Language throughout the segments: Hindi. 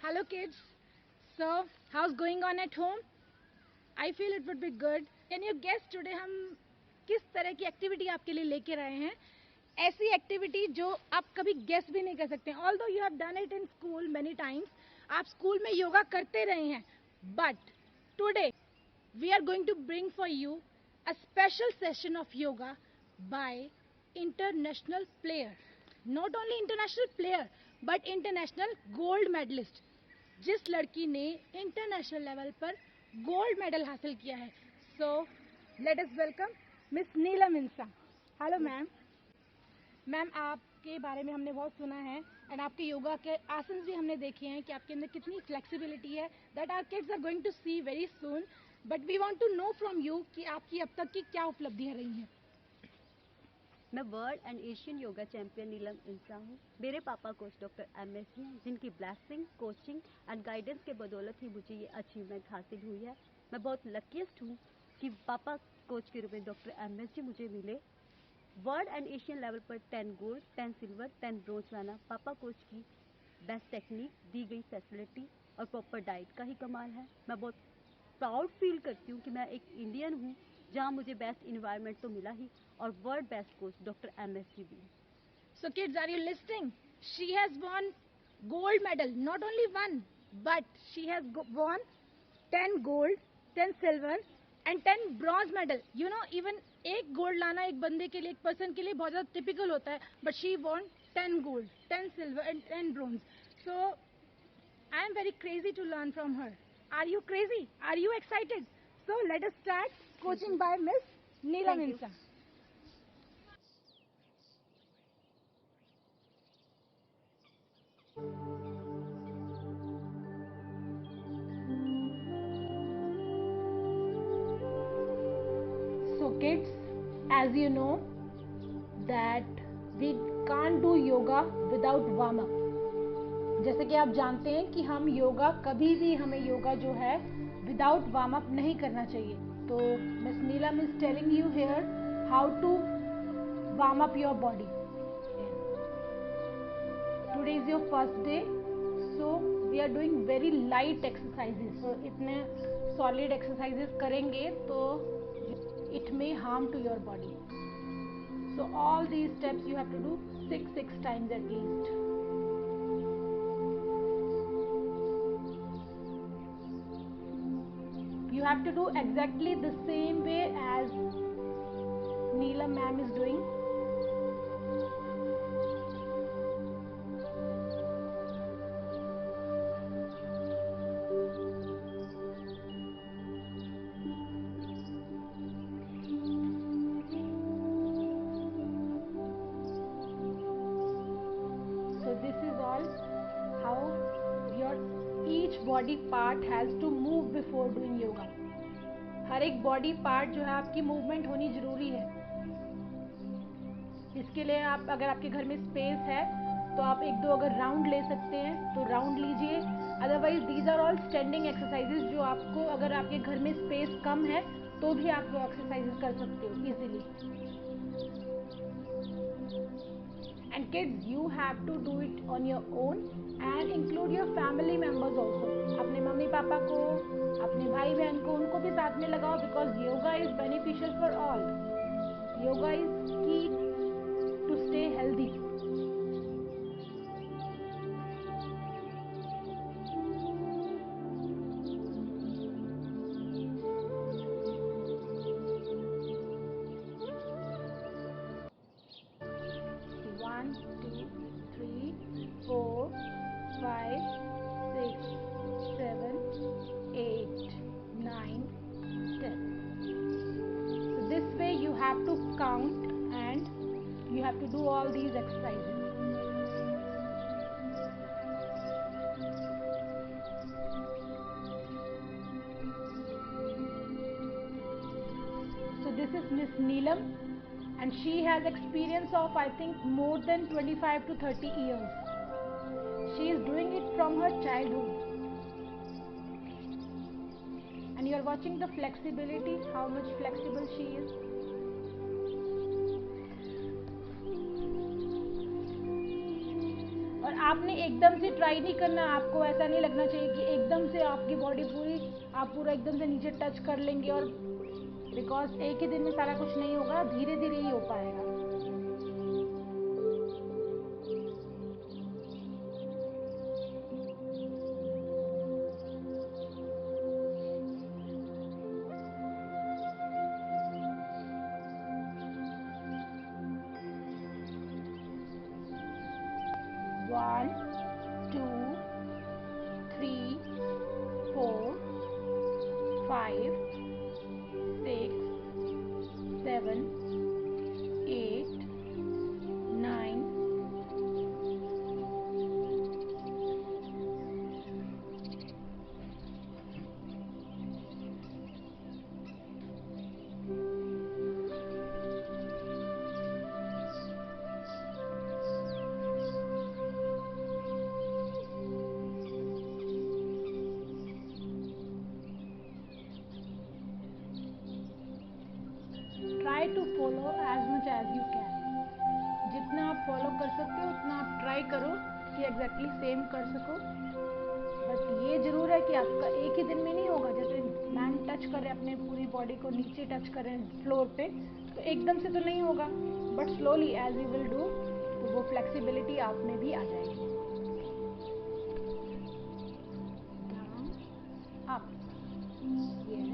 Hello kids. So, how's going on at home? I feel it would be good. Can you guess today हम किस तरह की एक्टिविटी आपके लिए लेकर आए हैं? ऐसी एक्टिविटी जो आप कभी गेस भी नहीं कर सकते. Although you have done it in school many times, आप स्कूल में योगा करते रहे हैं. But today we are going to bring for you a special session of yoga by international player. Not only international player, but international gold medalist. जिस लड़की ने इंटरनेशनल लेवल पर गोल्ड मेडल हासिल किया है. So let us welcome miss Neelam Insa. Hello ma'am. Ma'am, आपके बारे में हमने बहुत सुना है एंड आपके योगा के आसन भी हमने देखे हैं कि आपके अंदर कितनी फ्लेक्सिबिलिटी है. That our kids are going to see very soon. But we want to know from you कि आपकी अब तक की क्या उपलब्धियां रही हैं. मैं world and Asian yoga champion Neelam Insa हूँ. मेरे पापा कोच डॉक्टर MS जी हैं, जिनकी ब्लेसिंग, कोचिंग एंड गाइडेंस के बदौलत ही मुझे ये अचीवमेंट हासिल हुई है. मैं बहुत लकीस्ट हूँ कि पापा कोच के रूप में डॉक्टर MS जी मुझे मिले. वर्ल्ड एंड एशियन लेवल पर 10 गोल्ड, 10 सिल्वर, 10 ब्रोंज लाना पापा कोच की बेस्ट टेक्निक, दी गई फैसिलिटी और प्रॉपर डाइट का ही कमाल है. मैं बहुत प्राउड फील करती हूँ कि मैं एक इंडियन हूँ, जहाँ मुझे बेस्ट इन्वायरमेंट तो मिला ही और world best coach doctor MS जी भी. So kids, are you listening? She has won gold medal, not only one, but she has won 10 gold, 10 silver and 10 bronze medal. You know, even एक गोल्ड लाना एक बंदे के लिए, एक पर्सन के लिए बहुत ज़्यादा टिपिकल होता है. But she won 10 gold, 10 silver and 10 bronze. So I am very crazy to learn from her. Are you crazy? Are you excited? So let us start coaching by Miss Neelam Insa. So kids, as you know that we can't do yoga without warm up. जैसे कि आप जानते हैं कि हम योगा कभी भी हमें योगा जो है विदाउट वार्म अप नहीं करना चाहिए. तो miss Neelam is telling you here how to warm up your body. Today is your first day, so we are doing very light exercises. तो इतने सॉलिड एक्सरसाइजेस करेंगे तो it may harm to your body. So all these steps you have to do six times at least. You have to do exactly the same way as Neelam ma'am is doing. This is all how your each body part has to move before doing yoga. हर एक बॉडी पार्ट जो है आपकी मूवमेंट होनी जरूरी है. इसके लिए आप अगर आपके घर में स्पेस है तो आप एक दो अगर राउंड ले सकते हैं तो राउंड लीजिए. Otherwise these are all standing exercises जो आपको अगर आपके घर में स्पेस कम है तो भी आप वो एक्सरसाइजेज कर सकते हो easily. And kids, you have to do it on your own and include your family members also. अपने मम्मी पापा को, अपने भाई बहन को, उनको भी साथ में लगाओ because yoga is beneficial for all. Yoga is key to stay healthy. One, two, three, 4, 5, 6, 7, 8, 9, 10. So this way you have to count and you have to do all these exercises. So this is Miss Neelam. And she has experience of I think more than 25 to 30 years. She is doing it from her childhood. And you are watching the flexibility, how much flexible she is. और आपने एकदम से ट्राई नहीं करना, आपको ऐसा नहीं लगना चाहिए कि एकदम से आपकी बॉडी आप पूरा एकदम से नीचे टच कर लेंगे, और बिकॉज एक ही दिन में सारा कुछ नहीं होगा, धीरे धीरे ही हो पाएगा। One, 2, 3, 4, 5, 6, 7, 8, 9. Try to follow as much as you can. जितना आप फॉलो कर सकते हो उतना आप ट्राई करो कि एग्जैक्टली सेम कर सको। बट ये जरूर है कि आपका एक ही दिन में नहीं होगा। जैसे मैन टच कर रहे हैं अपने पूरी बॉडी को, नीचे टच कर रहे हैं फ्लोर पे, तो एकदम से तो नहीं होगा, but slowly as you will do तो वो फ्लेक्सिबिलिटी आप में भी आ जाएगी। Down, up, yes,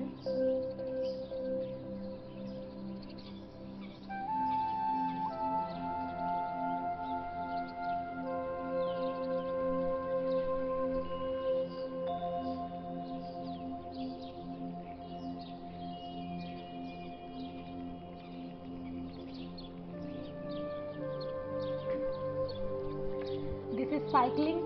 this is cycling,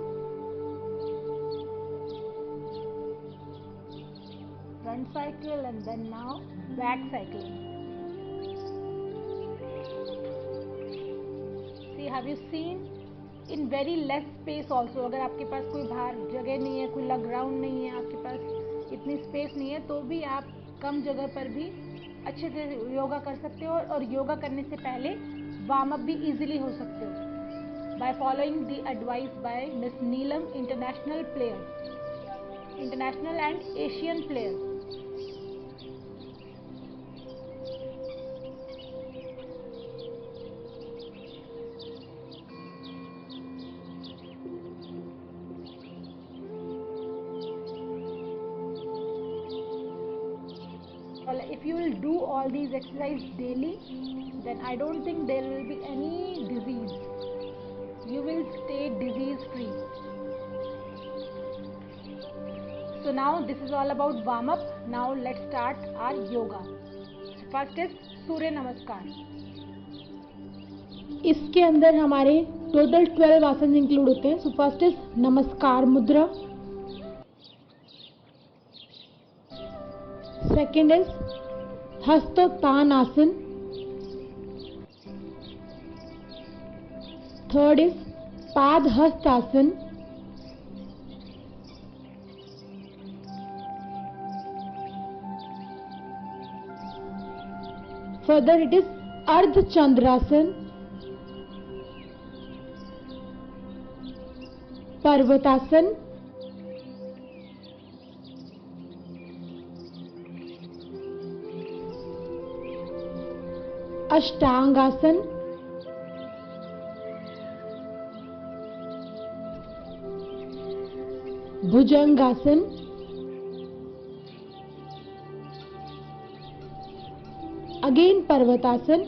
front cycle and then now back cycling. See, have you seen in very less space also? अगर आपके पास कोई बाहर जगह नहीं है, कोई ग्राउंड नहीं है, आपके पास इतनी स्पेस नहीं है, तो भी आप कम जगह पर भी अच्छे से योगा कर सकते हो। और योगा करने से पहले वार्म अप भी इजीली हो सकते हो by following the advice by Miss Neelam, international and Asian player. Well, if you will do all these exercises daily, then I don't think there will be any disease. You will stay disease free. So now this is all about warm up. Now let's start our yoga. First is सूर्य नमस्कार. इसके अंदर हमारे टोटल 12 आसन इंक्लूड होते हैं. So first is नमस्कार मुद्रा. Second is हस्तोत्तान आसन. Third is पाद हस्त आसन. Further it is Ardha Chandrasan, Parvatasan, Ashtangasan, Bhujangasan, again Parvatasan,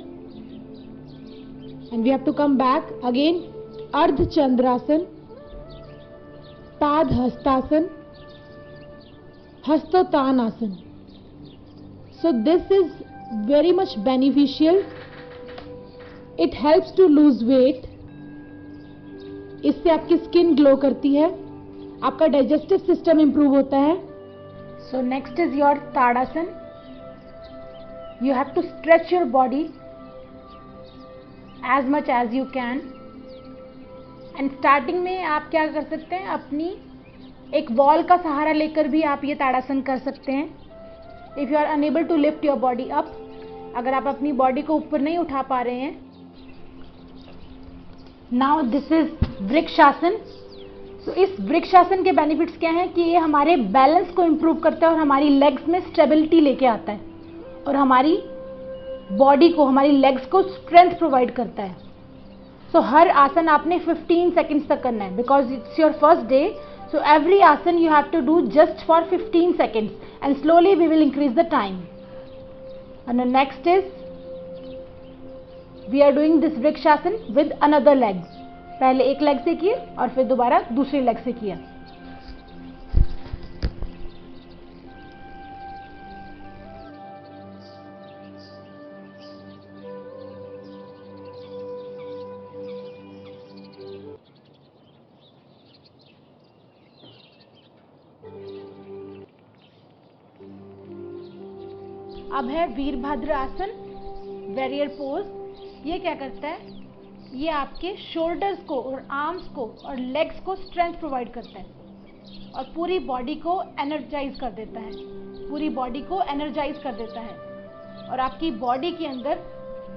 and we have to come back again Ardha Chandrasan, Pad Hastasan, Hastotanasan. So this is very much beneficial. It helps to lose weight. इससे आपकी स्किन ग्लो करती है, आपका डाइजेस्टिव सिस्टम इंप्रूव होता है. So next is your tadasana. You have to stretch your body as much as you can. And starting में आप क्या कर सकते हैं, अपनी एक वॉल का सहारा लेकर भी आप ये ताड़ासन कर सकते हैं. If you are unable to lift your body up, अगर आप अपनी बॉडी को ऊपर नहीं उठा पा रहे हैं. Now this is vrikshasana. तो इस वृक्षासन के बेनिफिट्स क्या हैं कि ये हमारे बैलेंस को इम्प्रूव करता है और हमारी लेग्स में स्टेबिलिटी लेके आता है और हमारी बॉडी को, हमारी लेग्स को स्ट्रेंथ प्रोवाइड करता है। सो हर आसन आपने 15 सेकेंड्स तक करना है because it's your first day. So every asana you have to do just for 15 seconds and slowly we will increase the time. And the next is we are doing this vrikshasana with another leg. पहले एक लेग से किए और फिर दोबारा दूसरी लेग से किया। अब है वीरभद्र आसन, वॉरियर पोज। ये क्या करता है, ये आपके शोल्डर्स को और आर्म्स को और लेग्स को स्ट्रेंथ प्रोवाइड करता है और पूरी बॉडी को एनर्जाइज कर देता है, पूरी बॉडी को एनर्जाइज कर देता है और आपकी बॉडी के अंदर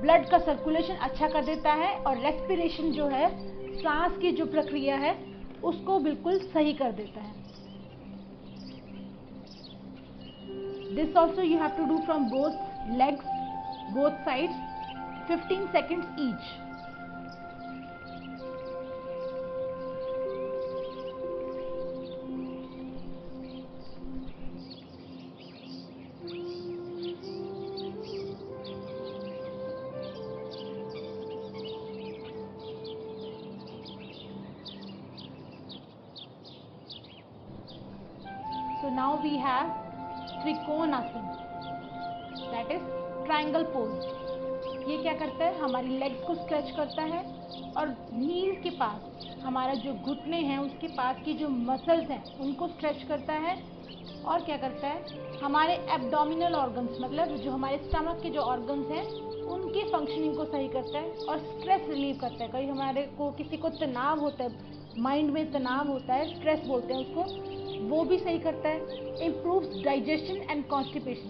ब्लड का सर्कुलेशन अच्छा कर देता है और रेस्पिरेशन जो है, सांस की जो प्रक्रिया है उसको बिल्कुल सही कर देता है। This also you have to do from both legs, both sides, 15 seconds each. So now we have trikonasana, that is triangle pose. ये क्या करता है, हमारी लेग्स को स्ट्रेच करता है और नीज के पास, हमारा जो घुटने हैं उसके पास की जो मसल्स हैं उनको स्ट्रेच करता है और क्या करता है, हमारे एब्डोमिनल ऑर्गन्स, मतलब जो हमारे स्टमक के जो ऑर्गन्स हैं उनकी फंक्शनिंग को सही करता है और स्ट्रेस रिलीव करता है। कहीं हमारे को किसी को तनाव होता है, माइंड में तनाव होता है, स्ट्रेस बोलते हैं उसको, वो भी सही करता है। Improves digestion and constipation.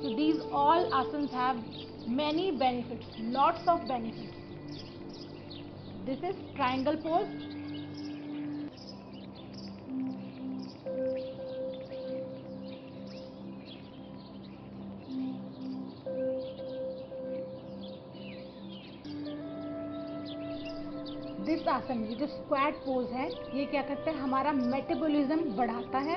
So these all asanas have many benefits, lots of benefits. This is triangle pose. This आसन, ये जो स्क्वाट पोज है, ये क्या करता है, हमारा मेटाबॉलिज्म बढ़ाता है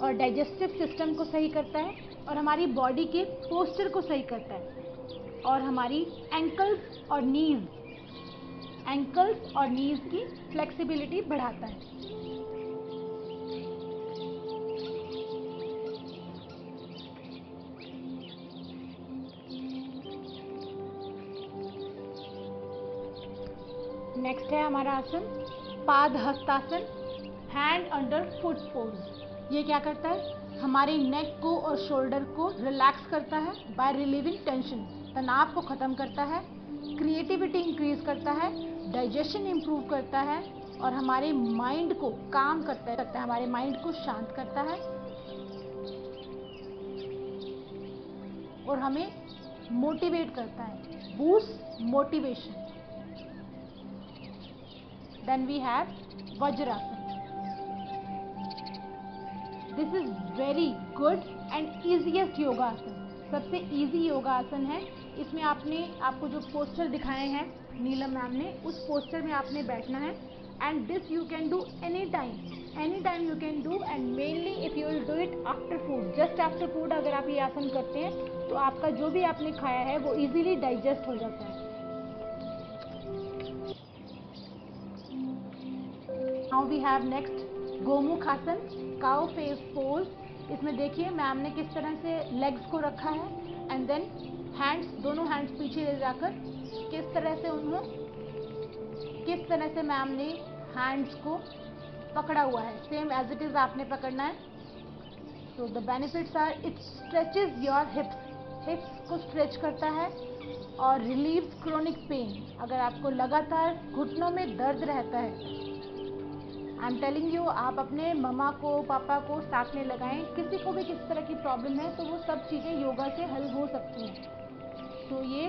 और डाइजेस्टिव सिस्टम को सही करता है और हमारी बॉडी के पोस्चर को सही करता है और हमारी एंकल्स और नीज की फ्लेक्सिबिलिटी बढ़ाता है। नेक्स्ट है हमारा आसन पाद hastasana, hand under foot pose. ये क्या करता है, हमारे नेक को और शोल्डर को रिलैक्स करता है बाय रिलीविंग टेंशन, तनाव को ख़त्म करता है, क्रिएटिविटी इंक्रीज करता है, डाइजेशन इंप्रूव करता है और हमारे माइंड को काम करता है, हमारे माइंड को शांत करता है और हमें मोटिवेट करता है, boost motivation. Then we have Vajrasana. This is very good and easiest yoga आसन, सबसे इजी योगा आसन है। इसमें आपको जो पोस्चर दिखाए हैं नीलम मैम ने, उस पोस्चर में आपने बैठना है and this you can do anytime you can do and mainly if you will do it after food, just after food अगर आप ये आसन करते हैं तो आपका जो भी आपने खाया है वो easily digest हो जाता है। Now we have next Gomukh आसन, काउ फेस पोज। इसमें देखिए मैम ने किस तरह से लेग्स को रखा है एंड देन हैंड्स, दोनों हैंड्स पीछे ले जाकर किस तरह से मैम ने हैंड्स को पकड़ा हुआ है, सेम एज इट इज आपने पकड़ना है। So the benefits are, it stretches your hips को स्ट्रेच करता है और रिलीव्स क्रोनिक पेन। अगर आपको लगातार घुटनों में दर्द रहता है, आई एम टेलिंग यू, आप अपने मम्मा को, पापा को साथ में लगाएं, किसी को भी किस तरह की प्रॉब्लम है तो वो सब चीज़ें योगा से हल हो सकती हैं। तो ये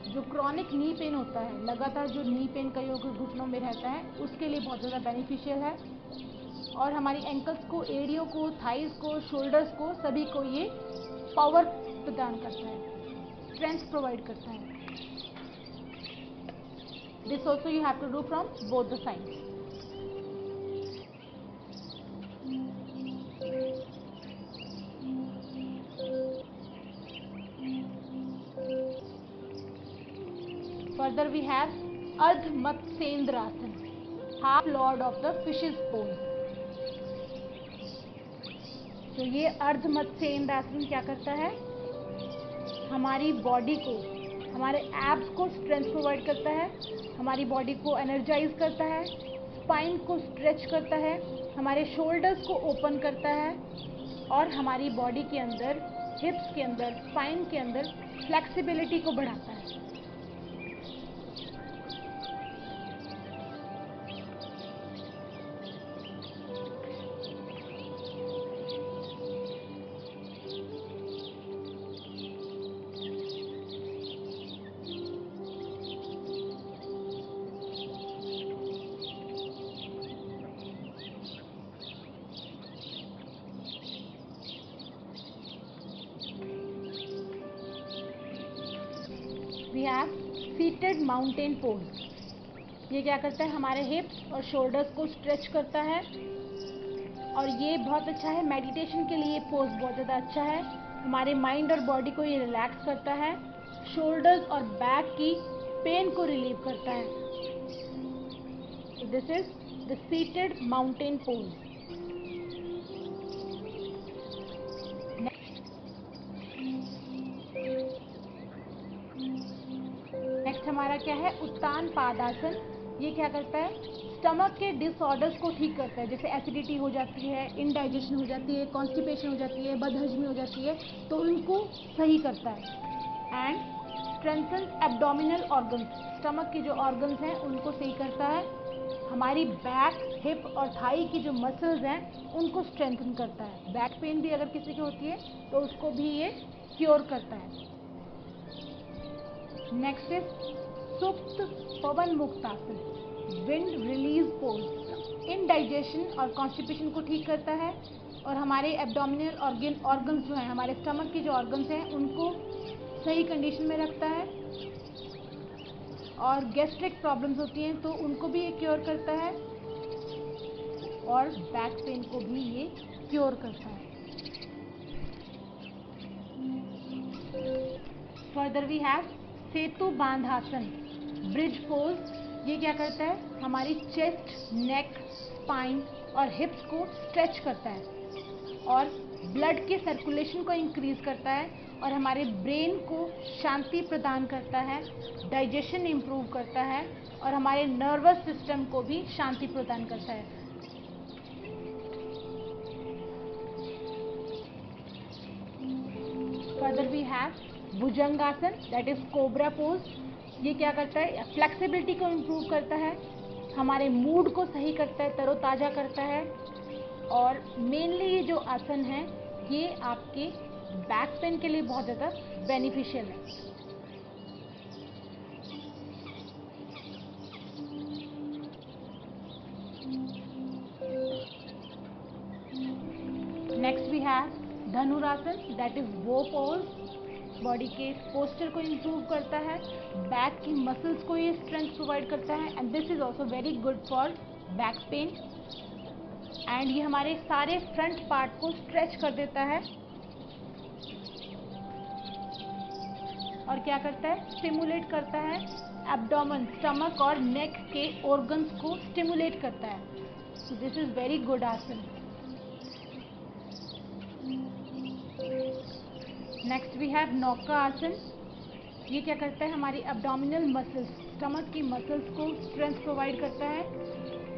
जो क्रॉनिक नी पेन होता है, लगातार जो नी पेन कईयों के घुटनों में रहता है, उसके लिए बहुत ज़्यादा बेनिफिशियल है। और हमारी एंकल्स को, एड़ियों को, थाइस को, शोल्डर्स को, सभी को ये पावर प्रदान करता है, स्ट्रेंथ प्रोवाइड करता है। This also you have to do from both the sides. Further we have Ardha Matsyendrasana, half lord of the fishes pose। तो ये अर्ध मत्स्येंद्रासन क्या करता है? हमारी बॉडी को, हमारे एब्स को स्ट्रेंथ प्रोवाइड करता है, हमारी बॉडी को एनर्जाइज करता है, स्पाइन को स्ट्रेच करता है, हमारे शोल्डर्स को ओपन करता है और हमारी बॉडी के अंदर, हिप्स के अंदर, स्पाइन के अंदर फ्लेक्सिबिलिटी को बढ़ाता है। We have seated mountain pose। ये क्या करता है? हमारे हिप्स और शोल्डर्स को स्ट्रेच करता है और ये बहुत अच्छा है मेडिटेशन के लिए। पोज बहुत ज़्यादा अच्छा है, हमारे माइंड और बॉडी को ये रिलैक्स करता है, शोल्डर्स और बैक की पेन को रिलीव करता है। This is the seated mountain pose. Next हमारा क्या है? उत्तान पादासन। ये क्या करता है? स्टमक के डिसऑर्डर्स को ठीक करता है, जैसे एसिडिटी हो जाती है, इनडाइजेशन हो जाती है, कॉन्स्टिपेशन हो जाती है, बदहजमी हो जाती है, तो उनको सही करता है। And strengthen abdominal organs, stomach के जो ऑर्गन्स हैं उनको सही करता है। हमारी बैक, हिप और थाई की जो मसल्स हैं उनको स्ट्रेंथन करता है। बैक पेन भी अगर किसी की होती है तो उसको भी ये क्योर करता है। Next is supta pawan muktasana, wind release pose. Indigestion और कॉन्स्टिपेशन को ठीक करता है और हमारे एब्डोमिनल ऑर्गन्स जो हैं, हमारे स्टमक के जो ऑर्गन्स हैं उनको सही कंडीशन में रखता है। और गैस्ट्रिक प्रॉब्लम्स होती हैं तो उनको भी ये क्योर करता है और बैक पेन को भी ये क्योर करता है। Further we have setu bandhasana, bridge pose. ये क्या करता है? हमारी चेस्ट, नेक, स्पाइन और हिप्स को स्ट्रेच करता है और ब्लड के सर्कुलेशन को इंक्रीज करता है और हमारे ब्रेन को शांति प्रदान करता है, डाइजेशन इम्प्रूव करता है और हमारे नर्वस सिस्टम को भी शांति प्रदान करता है। Further we have Bhujangasana, that is cobra pose. ये क्या करता है? फ्लेक्सिबिलिटी को इम्प्रूव करता है, हमारे मूड को सही करता है, तरोताज़ा करता है और मेनली ये जो आसन है ये आपके बैक पेन के लिए बहुत ज़्यादा बेनिफिशियल है। Next we have Dhanurasana, that is वो पोज। बॉडी के पोस्चर को इम्प्रूव करता है, बैक की मसल्स को ये स्ट्रेंथ प्रोवाइड करता है and this is also very good for back pain. And ये हमारे सारे फ्रंट पार्ट को स्ट्रेच कर देता है और क्या करता है? स्टिमुलेट करता है एब्डोमेन, स्टमक और नेक के ऑर्गन्स को स्टिमुलेट करता है। So this is very good आसन। नेक्स्ट वी हैव नौका आसन। ये क्या करता है? हमारी एब्डोमिनल मसल्स, स्टमक की मसल्स को स्ट्रेंथ प्रोवाइड करता है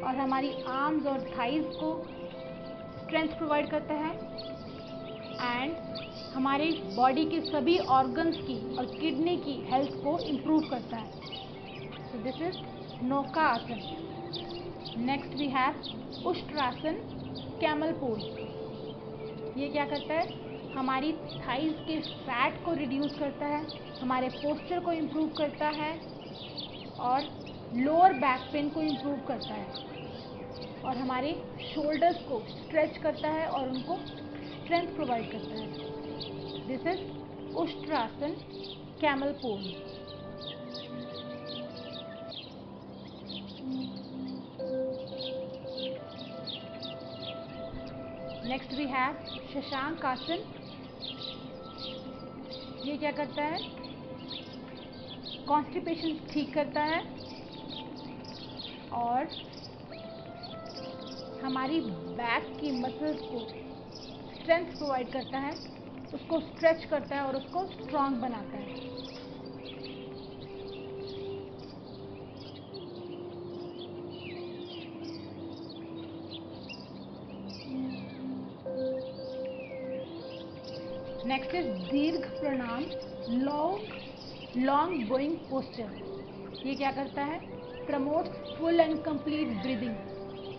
और हमारी आर्म्स और थाइज को स्ट्रेंथ प्रोवाइड करता है एंड हमारे बॉडी के सभी ऑर्गन्स की और किडनी की हेल्थ को इम्प्रूव करता है। So this is Nauka Asana. Next we have Ushtrasana, camel pose. ये क्या करता है? हमारी थाइज के फैट को रिड्यूस करता है, हमारे पोस्चर को इम्प्रूव करता है और लोअर बैक पेन को इम्प्रूव करता है और हमारे शोल्डर्स को स्ट्रेच करता है और उनको स्ट्रेंथ प्रोवाइड करता है। This is Ushtrasana camel pose. Next we have Shashank Asana. ये क्या करता है? कॉन्स्टिपेशन ठीक करता है और हमारी बैक की मसल्स को स्ट्रेंथ प्रोवाइड करता है, उसको स्ट्रेच करता है और उसको स्ट्रांग बनाता है। नेक्स्ट इज दीर्घ प्रणाम, लॉन्ग बोइंग पोस्चर। ये क्या करता है? Promotes full and complete breathing.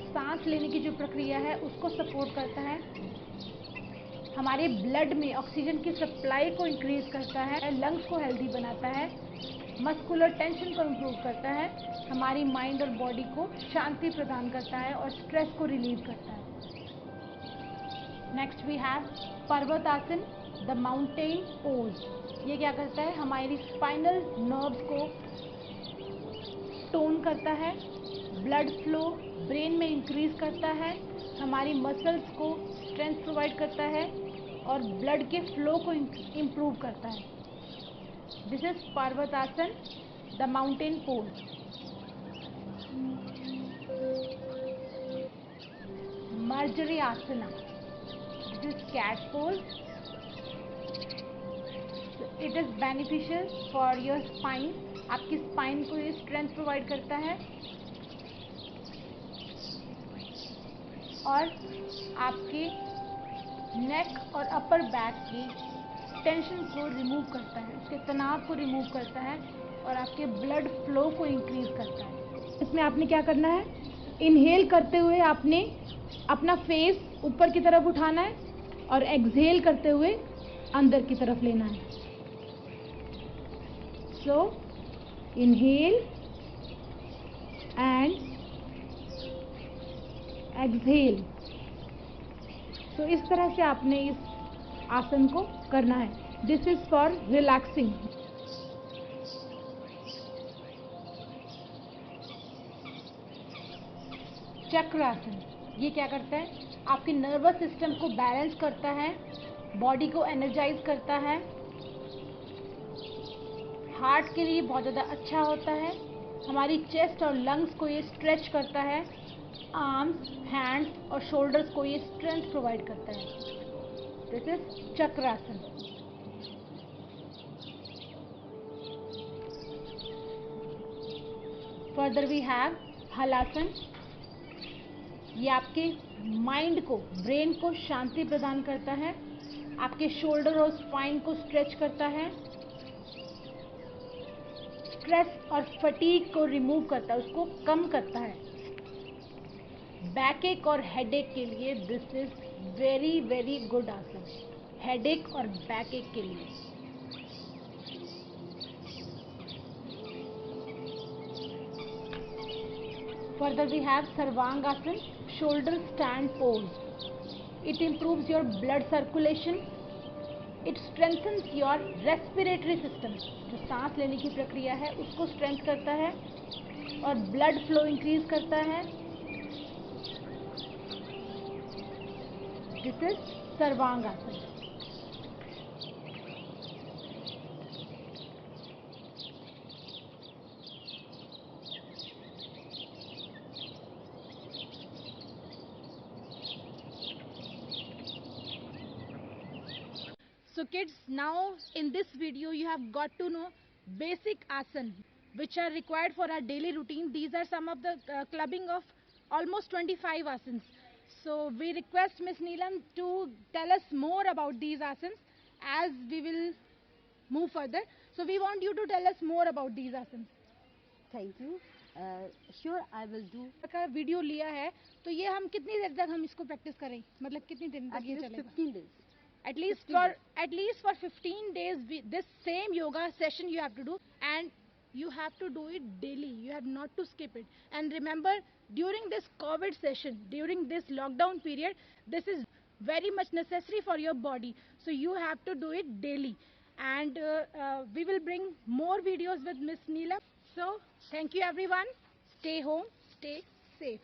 सांस लेने की जो प्रक्रिया है उसको सपोर्ट करता है, हमारे ब्लड में ऑक्सीजन की सप्लाई को इंक्रीज करता है, लंग्स को हेल्दी बनाता है, मस्कुलर टेंशन को इम्प्रूव करता है, हमारी माइंड और बॉडी को शांति प्रदान करता है और स्ट्रेस को रिलीव करता है। Next we have parvatasana, the mountain pose. ये क्या करता है? हमारी स्पाइनल नर्व्स को टोन करता है, ब्लड फ्लो ब्रेन में इंक्रीज करता है, हमारी मसल्स को स्ट्रेंथ प्रोवाइड करता है और ब्लड के फ्लो को इम्प्रूव करता है। This is parvatasana, the mountain pose. Marjari asana, this is cat pose. It is beneficial for your spine. आपकी स्पाइन को ये स्ट्रेंथ प्रोवाइड करता है और आपके नेक और अपर बैक की टेंशन को रिमूव करता है, उसके तनाव को रिमूव करता है और आपके ब्लड फ्लो को इंक्रीज करता है। इसमें आपने क्या करना है? इनहेल करते हुए आपने अपना फेस ऊपर की तरफ उठाना है और एक्सहेल करते हुए अंदर की तरफ लेना है। सो इनहेल एंड एक्सहेल। तो इस तरह से आपने इस आसन को करना है। This is for relaxing. Chakrasana, ये क्या करता है? आपके नर्वस सिस्टम को बैलेंस करता है, बॉडी को एनर्जाइज करता है, हार्ट के लिए बहुत ज़्यादा अच्छा होता है, हमारी चेस्ट और लंग्स को ये स्ट्रेच करता है, आर्म्स, हैंड्स और शोल्डर्स को ये स्ट्रेंथ प्रोवाइड करता है। This is Chakrasana. Further we have Halasana. ये आपके माइंड को, ब्रेन को शांति प्रदान करता है, आपके शोल्डर और स्पाइन को स्ट्रेच करता है, स्ट्रेस और फटीग को रिमूव करता है, उसको कम करता है। बैकएक और हेडेक के लिए this is very very good asana, headache और बैकएक के लिए। Further we have Sarvangasana, shoulder stand pose. It improves your blood circulation, it strengthens your respiratory system। जो सांस लेने की प्रक्रिया है उसको स्ट्रेंथ करता है और ब्लड फ्लो इंक्रीज करता है। This is sarvangasana. So kids, now in this video you have got to know basic asan which are required for our daily routine. These are some of the clubbing of almost 25 asans. So we request Miss Neelam to tell us more about these asans as we will move further. So we want you to tell us more about these asans. Thank you. Sure, I will do. का वीडियो लिया है तो ये हम कितनी देर तक हम इसको प्रैक्टिस करें, मतलब कितनी दिन तक ये At least चलेगा? 15 days. At least 15 for days. at least for 15 days, this same yoga session you have to do, and you have to do it daily. You have not to skip it. And remember, during this COVID session, during this lockdown period, this is very much necessary for your body. So you have to do it daily. And we will bring more videos with Miss Neelam. So thank you everyone. Stay home, stay safe.